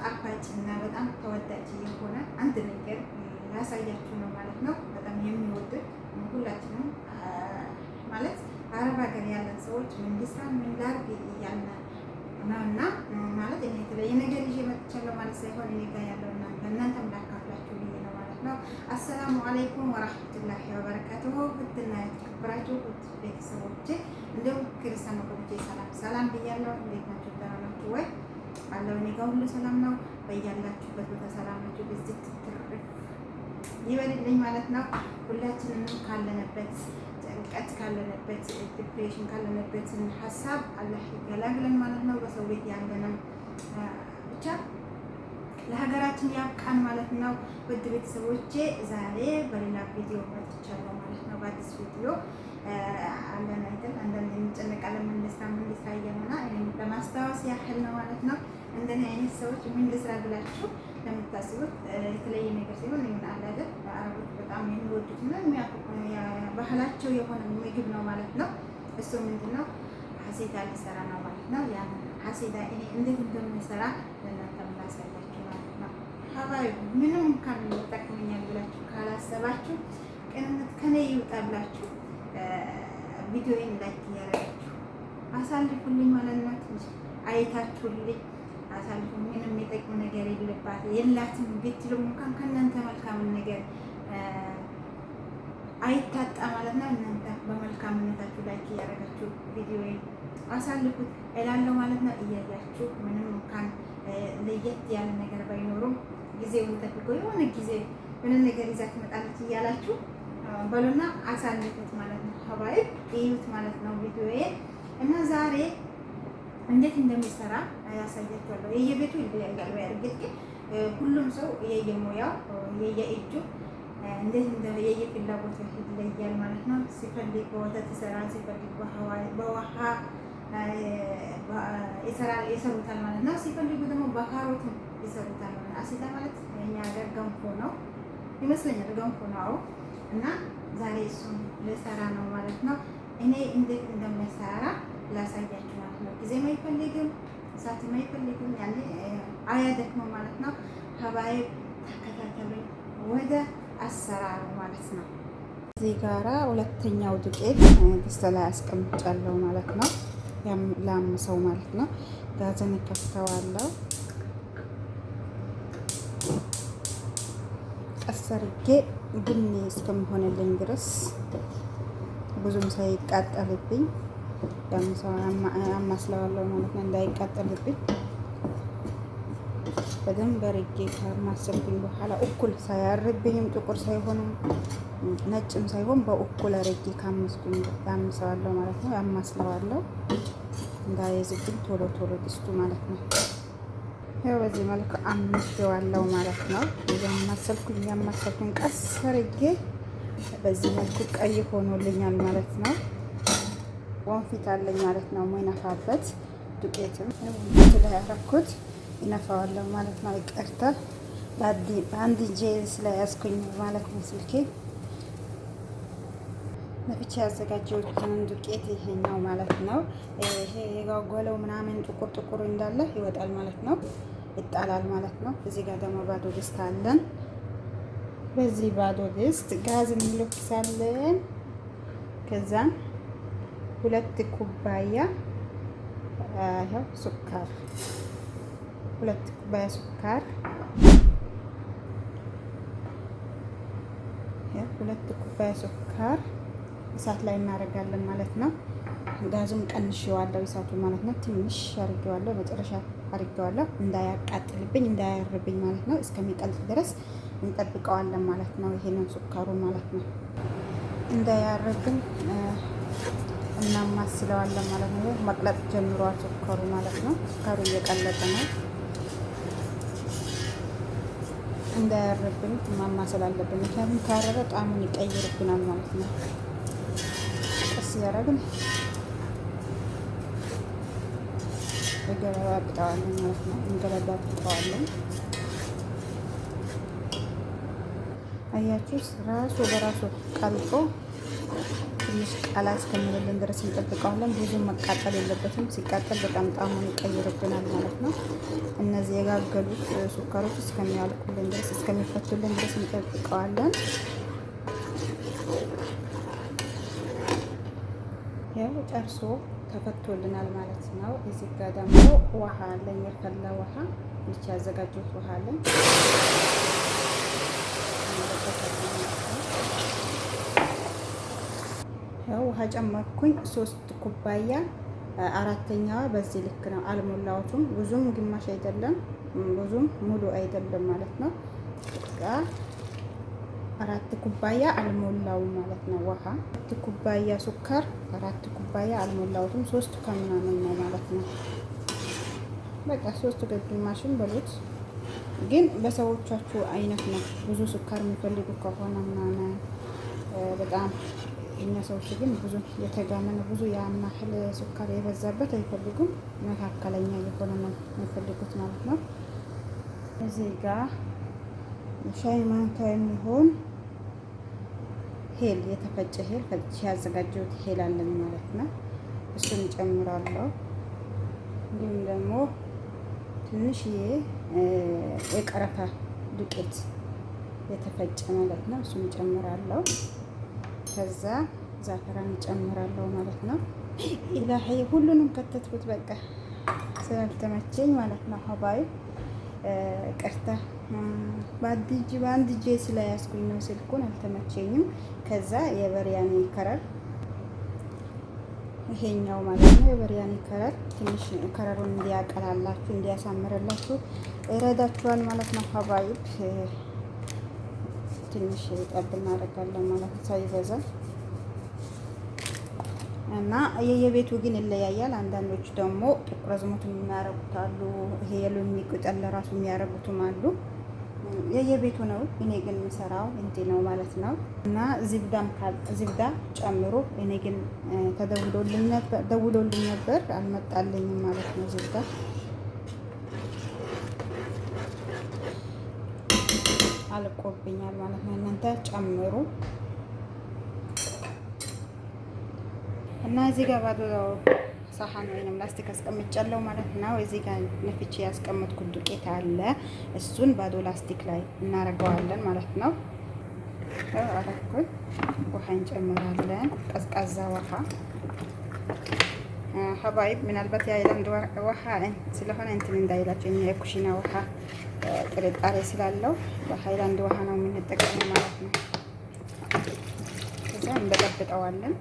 ጣፋጭ እና በጣም ተወዳጅ የሆነ አንድ ነገር ላሳያችሁ ነው ማለት ነው። በጣም የሚወዱት ሁላችንም ማለት አረብ ሀገር ያለን ሰዎች ምን ልስራ ምን ላድርግ እያልን ነው እና ማለት እኔ የተለየ ነገር ይዤ መጥቻለሁ ማለት ሳይሆን እኔ ጋር ያለው እናንተም ላካፍላችሁ ብዬ ነው ማለት ነው። አሰላሙ አለይኩም ወራህመቱላሂ ወበረካቱሁ። ውድና የተከበራችሁ ቤተሰቦቼ እንዲሁም ክርስቲያን ወገኖቼ ሰላም ብያለሁ። እንዴት ናችሁ? ደህና ናችሁ ወይ? አለው እኔ ጋር ሁሉ ሰላም ነው። በያላችሁበት ቦታ ሰላማችሁ ብዝት ትርፍ ይበልልኝ ማለት ነው። ሁላችንም ካለንበት ጭንቀት ካለንበት ዲፕሬሽን ካለንበት ሀሳብ አላህ ይገላግለን ማለት ነው። በሰው ቤት ያለንም ብቻ ለሀገራችን ያብቃን ማለት ነው። ውድ ቤተሰቦቼ ዛሬ በሌላ ቪዲዮ መጥቻለሁ ማለት ነው። በአዲስ ቪዲዮ አለን አይደል አንዳንድ እንጨነቃለን ምን ልስራ እያልና ለማስታወስ ያህል ነው ማለት ነው። እንደኔ አይነት ሰዎች ምን ልስራ ብላችሁ ለምታስቡት የተለየ ነገር ሲሆን ይሆናል አይደል አረቦች በጣም የሚወዱት እና ባህላቸው የሆነ ምግብ ነው ማለት ነው። እሱ ምንድነው? ሀሴታ ሊሰራ ነው ማለት ነው። ያን ሀሴታ እኔ እንዴት እንደምሰራ ለእናንተ ላሳያችሁ ማለት ነው። ሀባይ ምንም እንኳን ይጠቅመኛል ብላችሁ ካላሰባችሁ ቅንነት ከኔ ይውጣላችሁ ቪዲዮዬን ላይክ እያደረጋችሁ አሳልፉልኝ ማለት ነው። አይታችሁልኝ አሳልፉ። ምንም የሚጠቅም ነገር የላትም ብትሉም እንኳን ከእናንተ መልካምን ነገር አይታጣ ማለት ነው። እናንተ በመልካምነታችሁ ላይክ እያደረጋችሁ ቪዲዮዬን አሳልፉት እላለሁ ማለት ነው። እያያችሁ ምንም እንኳን ለየት ያለ ነገር ባይኖሩም ጊዜውን ጠብቆ የሆነ ጊዜ ምንም ነገር ይዛ ትመጣለች እያላችሁ በሉና አሳልፉት ማለት ነው። ሀባይ እዩት ማለት ነው ቪዲዮዬን እና ዛሬ እንዴት እንደሚሰራ ያሳያችኋለሁ። የየቤቱ ይለያያል። በእርግጥ ግን ሁሉም ሰው የየሙያው የየእጁ እንዴት የየፍላጎቱ ይለያል ማለት ነው። ሲፈልግ በወተት ይሰራል፣ ሲፈልግ በውሃ ይሰሩታል ማለት ነው። ሲፈልጉ ደግሞ በካሮት ይሰሩታል ማለት ነው። አሲዳ ማለት እኛ ሀገር ገንፎ ነው ይመስለኛል፣ ገንፎ ነው እና ዛሬ እሱን ልሰራ ነው ማለት ነው። እኔ እንዴት እንደምሰራ ላሳያችሁ ማለት ነው። ጊዜም አይፈልግም እሳትም አይፈልግም፣ ያኔ አያደክመው ማለት ነው። ሀባይ ተከታተሉኝ ወደ አሰራሩ ማለት ነው። እዚህ ጋራ ሁለተኛው ዱቄት ድስት ላይ አስቀምጫለሁ ማለት ነው። ላምሰው ማለት ነው። ጋዘን ከፍተዋለሁ። ቀስ አድርጌ ቡኒ እስከሚሆንልኝ ድረስ ብዙም ሳይቃጠልብኝ አማስለዋለሁ ማለት ነው። እንዳይቃጠልብኝ በደንብ አድርጌ ካማሰልኩኝ በኋላ እኩል ሳያርብኝም ጥቁር ሳይሆንም ነጭም ሳይሆን በእኩል አድርጌ ካመስኩኝ ያምሰዋለሁ ማለት ነው። ያማስለዋለሁ እንዳይዝብኝ ቶሎ ቶሎ ድስቱ ማለት ነው። ያው በዚህ መልኩ አምሼዋለሁ ማለት ነው። ያማሰልኩኝ ቀስ አድርጌ በዚህ መልኩ ቀይ ሆኖልኛል ማለት ነው። ወንፊት አለኝ ማለት ነው። የማይነፋበት ዱቄትም ስለያረኩት ይነፋዋለሁ ማለት ነው። ይቀርታ በአንድ እጄ ስለያዝኩኝ ማለት ነው። ስልኬ ለብቻ ያዘጋጀሁትን ዱቄት ይሄኛው ማለት ነው። ይሄ የጓጎለው ምናምን ጥቁር እንዳለ ይወጣል ማለት ነው። ይጣላል ማለት ነው። እዚህ ጋር ደግሞ ባዶ ድስት አለን። በዚህ ባዶ ድስት ጋዝ እንለኩሳለን። ከዛም 2 ኩባያ ይኸው ሱካር 2 ኩባያ ሱካር 2 ኩባያ ሱካር እሳት ላይ እናደርጋለን ማለት ነው። ጋዙም ቀንሼዋለሁ እሳቱ ማለት ነው። ትንሽ አድርጌዋለሁ፣ መጨረሻ አድርጌዋለሁ እንዳያቃጥልብኝ እንዳያርብኝ ማለት ነው። እስከሚቀልጥ ድረስ እንጠብቀዋለን ማለት ነው። ይሄንን ሱካሩ ማለት ነው እንዳያርብኝ እናማስለዋለን ማለት ነው። መቅለጥ ጀምሯል ሱካሩ ማለት ነው። ሱካሩ እየቀለጠ ነው። እንዳያርብን ማማሰል አለብን፣ ምክንያቱም ካረረ ጣዕሙን ይቀይርብናል ማለት ነው። ቀስ እያደረግን እንገለባብጠዋለን ማለት ነው። እንገለባብጠዋለን። አያችሁ ራሱ በራሱ ቀልጦ ትንሽ ቃላ እስከሚልልን ድረስ እንጠብቀዋለን። ብዙም መቃጠል የለበትም። ሲቃጠል በጣም ጣዕሙን ይቀይርብናል ማለት ነው። እነዚህ የጋገሉት ሱካሮች እስከሚያልቁልን ድረስ እስከሚፈቱልን ድረስ እንጠብቀዋለን። ያው ጨርሶ ተፈቶልናል ማለት ነው። እዚህ ጋር ደግሞ ውሃ አለኝ፣ የፈላ ውሃ ብቻ ያዘጋጀሁት ውሃ አለኝ። ያው ውሃ ጨመርኩኝ 3 ኩባያ፣ አራተኛዋ በዚህ ልክ ነው። አልሞላሁትም፣ ብዙም ግማሽ አይደለም ብዙም ሙሉ አይደለም ማለት ነው። 4 ኩባያ አልሞላውም ማለት ነው። ውሃ 4 ኩባያ ሱካር 4 ኩባያ አልሞላሁትም፣ 3 ከምናምን ነው ማለት ነው። በቃ 3 ግማሽም በሉት፣ ግን በሰዎቻችሁ አይነት ነው። ብዙ ሱካር የሚፈልጉ ከሆነ ምናምን በጣም እኛ ሰዎች ግን ብዙ የተጋመነ ብዙ ያን ያህል ሱካር የበዛበት አይፈልጉም። መካከለኛ የሆነ ነው የሚፈልጉት ማለት ነው። እዚህ ጋር ሻይ ማንኪያ የሚሆን ሄል፣ የተፈጨ ሄል ፈጭቼ ያዘጋጀሁት ሄል አለኝ ማለት ነው። እሱን እጨምራለሁ። እንዲሁም ደግሞ ትንሽዬ የቀረፋ ዱቄት የተፈጨ ማለት ነው። እሱን እጨምራለሁ። ከዛ ዛፈራን እጨምራለሁ ማለት ነው። ኢላሂ ሁሉንም ከተትኩት በቃ ስላልተመቸኝ ማለት ነው። ሀባይ ቅርታ በአንድ እጄ ስለያዝኩኝ ነው ስልኩን፣ አልተመቸኝም። ከዛ የበሪያኒ ከረር ይሄኛው ማለት ነው። የበሪያኒ ከረር ትንሽ ከረሩን እንዲያቀላላችሁ እንዲያሳምርላችሁ ይረዳችኋል ማለት ነው። ሀባይብ ትንሽ ጠብ እናደርጋለን ማለት ነው፣ ሳይበዛ እና የየቤቱ ግን ይለያያል። አንዳንዶቹ ደግሞ ጥቁር አዝሙድ የሚያረጉት አሉ። ይሄ የሎሚ ቅጠል ለራሱ የሚያረጉትም አሉ። የየቤቱ ነው። እኔ ግን የምሰራው እንዲህ ነው ማለት ነው። እና ዝብዳ ጨምሮ እኔ ግን ደውሎልኝ ነበር አልመጣልኝም ማለት ነው። ዝብዳ አልቆብኛል ማለት ነው። እናንተ ጨምሩ እና እዚህ ጋር ባዶ ሳህን ወይንም ላስቲክ አስቀምጫለሁ ማለት ነው። እዚህ ጋር ነፍቼ ያስቀመጥኩት ዱቄት አለ። እሱን ባዶ ላስቲክ ላይ እናደርገዋለን ማለት ነው። አረኩኝ። ውሃ እንጨምራለን፣ ቀዝቃዛ ውሃ ሀባይብ። ምናልባት የአይላንድ ውሃ ስለሆነ እንትን እንዳይላቸው፣ እኛ የኩሽና ውሃ ጥርጣሬ ስላለው በሀይላንድ ውሃ ነው የምንጠቀመው ማለት ነው። ከዛ እንበጠብጠዋለን።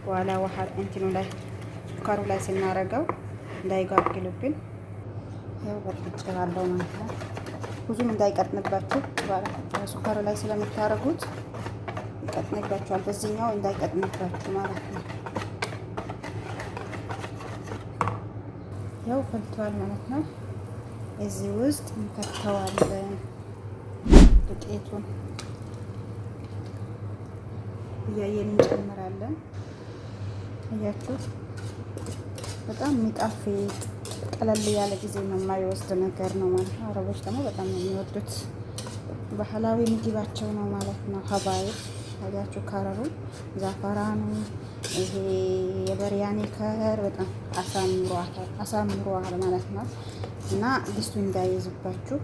በኋላ ውሃ እንትኑ ላይ ሱካሩ ላይ ስናረገው እንዳይጋግልብን ያው በጥብጫለሁ ማለት ነው። ብዙም እንዳይቀጥንባችሁ ሱካሩ ላይ ስለምታረጉት ይቀጥንባችኋል። በዚህኛው እንዳይቀጥንባችሁ ማለት ነው። ያው ፈልቷል ማለት ነው። እዚህ ውስጥ እንከተዋለን ዱቄቱን እያየን እንጨምራለን። እያችሁ በጣም የሚጣፍጥ ቀለል ያለ ጊዜ ነው የማይወስድ ነገር ነው ማለት ነው። አረቦች ደግሞ በጣም የሚወዱት ባህላዊ ምግባቸው ነው ማለት ነው። ሀባይ ታያችሁ፣ ከረሩ ዛፈራኑ፣ ይሄ የበሪያኒ ከረር በጣም አሳምሯል ማለት ነው። እና ድስቱ እንዳይዝባችሁ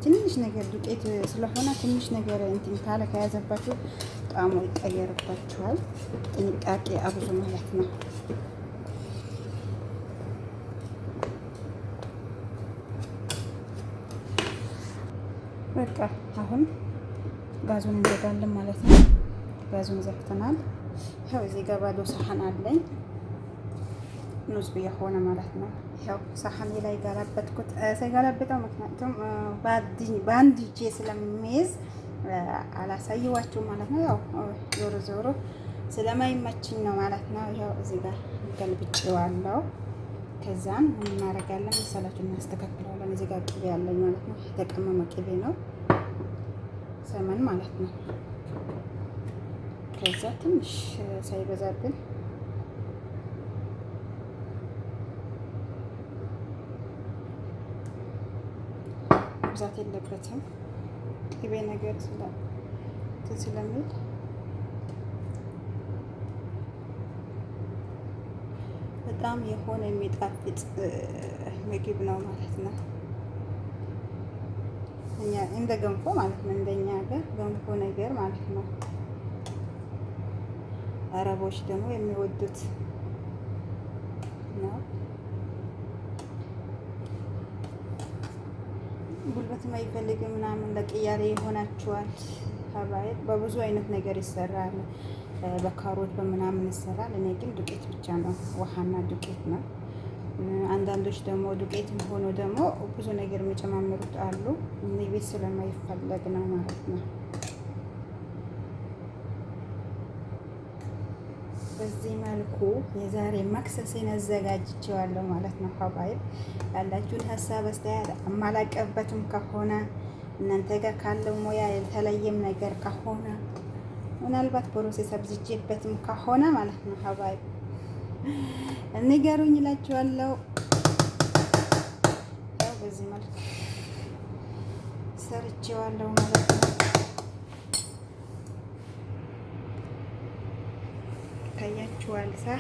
ትንሽ ነገር ዱቄት ስለሆነ ትንሽ ነገር እንትን ካለ ከያዘባችሁ ጣዕሙ ይቀየርባችኋል። ጥንቃቄ አብዙ ማለት ነው። በቃ አሁን ጋዙን እንዘጋለን ማለት ነው። ጋዙን ዘግተናል። ያው እዚህ ጋር ባዶ ሳህን አለኝ ኑዝ የሆነ ማለት ነው። ያው ሳህኔ ላይ ጋላበጥኩት። ሳይጋላበጠው ምክንያቱም በአንድ እጄ ስለሚይዝ አላሳየዋችሁ ማለት ነው። ያው ዞሮ ዞሮ ስለማይመችኝ ነው ማለት ነው። ያው እዚህ ጋር ገልብጬዋለሁ። ከዛም ምን እናደርጋለን መሰላችሁ? እናስተካክለዋለን። እዚህ ጋር ቅቤ ያለኝ ማለት ነው። የተቀመመ ቅቤ ነው፣ ሰመን ማለት ነው። ከዛ ትንሽ ሳይበዛብን ብዛት የለበትም ቅቤ ነገር ስለሚል በጣም የሆነ የሚጣፍጥ ምግብ ነው ማለት ነው። እኛ እንደ ገንፎ ማለት ነው፣ እንደኛ ሀገር ገንፎ ነገር ማለት ነው። አረቦች ደግሞ የሚወዱት ነው። ጉልበት አይፈልግም ምናምን ለቅያሬ ይሆናችኋል። ሀባይ በብዙ አይነት ነገር ይሰራል። በካሮት በምናምን ይሰራል። እኔ ግን ዱቄት ብቻ ነው፣ ውሃና ዱቄት ነው። አንዳንዶች ደግሞ ዱቄትም ሆኖ ደግሞ ብዙ ነገር የሚጨማምሩት አሉ። እኔ ቤት ስለማይፈለግ ነው ማለት ነው። በዚህ መልኩ የዛሬ መክሰሴን አዘጋጅቼዋለሁ ማለት ነው። ሀባይብ ያላችሁን ሀሳብ አስተያየት አማላቀበትም ከሆነ እናንተ ጋር ካለው ሙያ የተለየም ነገር ከሆነ ምናልባት ፕሮሴስ አብዝቼበትም ከሆነ ማለት ነው ሀባይብ ንገሩኝ እላችኋለሁ። ያው በዚህ መልኩ ሰርቼዋለሁ ማለት ነው። ታያችኋል ሳ